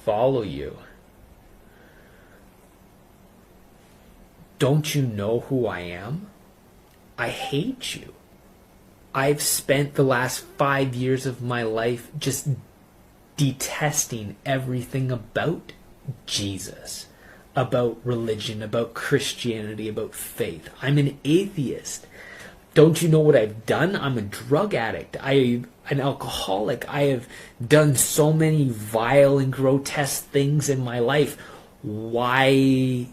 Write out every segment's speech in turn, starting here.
follow you. Don't you know who I am? I hate you. I've spent the last 5 years of my life just detesting everything about Jesus, about religion, about Christianity, about faith. I'm an atheist. Don't you know what I've done? I'm a drug addict. I'm an alcoholic. I have done so many vile and grotesque things in my life. Why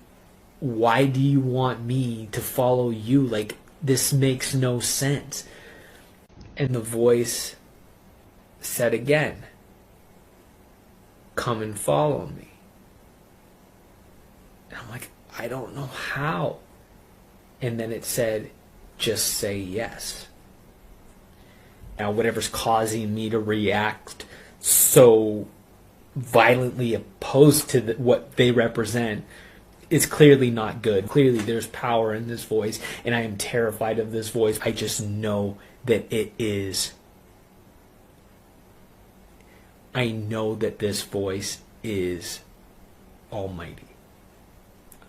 do you want me to follow you? Like, this makes no sense. And the voice said again, come and follow me. And I'm like, I don't know how. And then it said, just say yes. Now, whatever's causing me to react so violently opposed to what they represent is clearly not good. Clearly there's power in this voice, and I am terrified of this voice. I just know that it is. I know that this voice is almighty.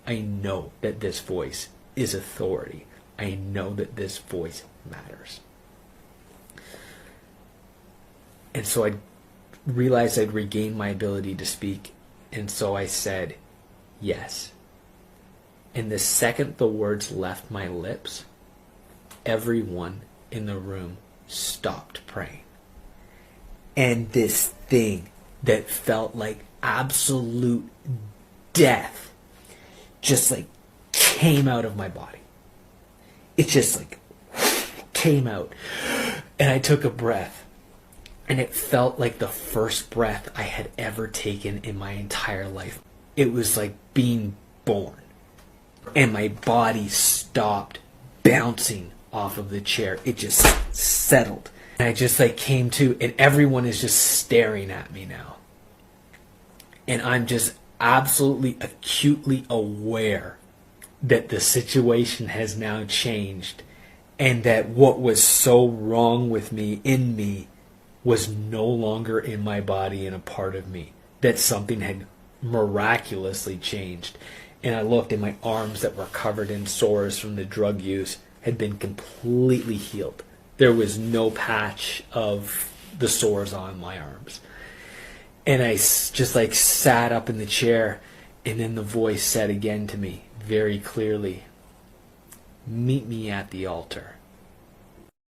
I know that this voice is authority. I know that this voice matters. And so I realized I'd regained my ability to speak, and so I said, yes. And the second the words left my lips, everyone in the room stopped praying. And this thing that felt like absolute death just like came out of my body. It just like came out. And I took a breath. And it felt like the first breath I had ever taken in my entire life. It was like being born. And my body stopped bouncing off of the chair. It just settled. And I just like came to, and everyone is just staring at me now. And I'm just absolutely acutely aware that the situation has now changed, and that what was so wrong with me, in me, was no longer in my body and a part of me. That something had miraculously changed. And I looked, and my arms that were covered in sores from the drug use had been completely healed. There was no patch of the sores on my arms. And I just like sat up in the chair, and then the voice said again to me very clearly, meet me at the altar.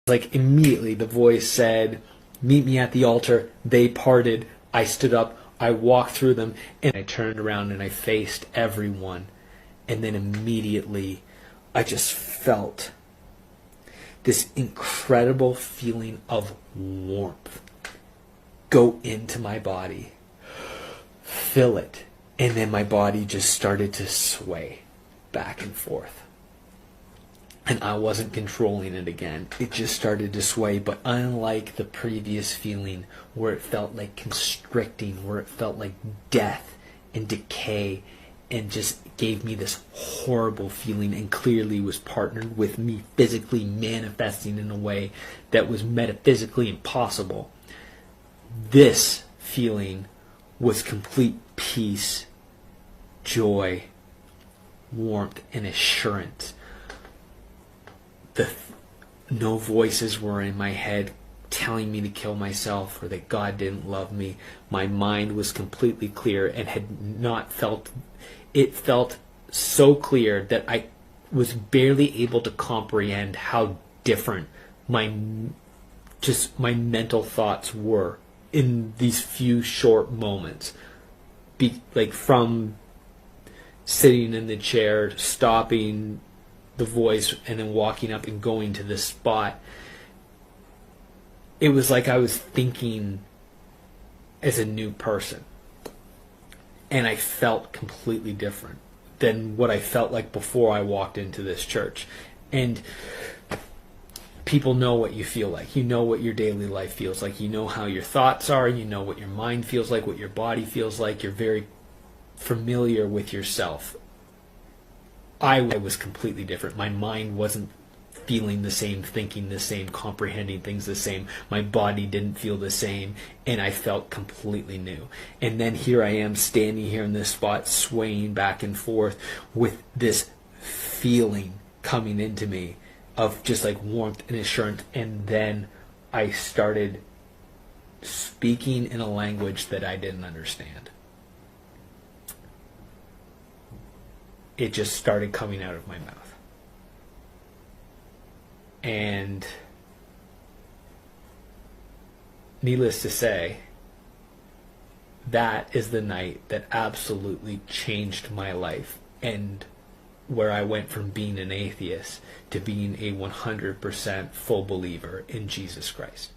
Like immediately the voice said, meet me at the altar. They parted. I stood up. I walked through them, and I turned around and I faced everyone. And then immediately I just felt this incredible feeling of warmth go into my body, fill it, and then my body just started to sway back and forth. And I wasn't controlling it again. It just started to sway, but unlike the previous feeling where it felt like constricting, where it felt like death and decay, and just gave me this horrible feeling, and clearly was partnered with me physically manifesting in a way that was metaphysically impossible. This feeling was complete peace, joy, warmth, and assurance. No voices were in my head telling me to kill myself or that God didn't love me. My mind was completely clear and had not felt... It felt so clear that I was barely able to comprehend how different my mental thoughts were in these few short moments. Like from sitting in the chair, stopping the voice, and then walking up and going to this spot. It was like I was thinking as a new person. And I felt completely different than what I felt like before I walked into this church. And people know what you feel like. You know what your daily life feels like. You know how your thoughts are. You know what your mind feels like, what your body feels like. You're very familiar with yourself. I was completely different. My mind wasn't feeling the same, thinking the same, comprehending things the same. My body didn't feel the same, and I felt completely new. And then here I am standing here in this spot, swaying back and forth with this feeling coming into me of just like warmth and assurance. And then I started speaking in a language that I didn't understand. It just started coming out of my mouth. And needless to say, that is the night that absolutely changed my life, and where I went from being an atheist to being a 100% full believer in Jesus Christ.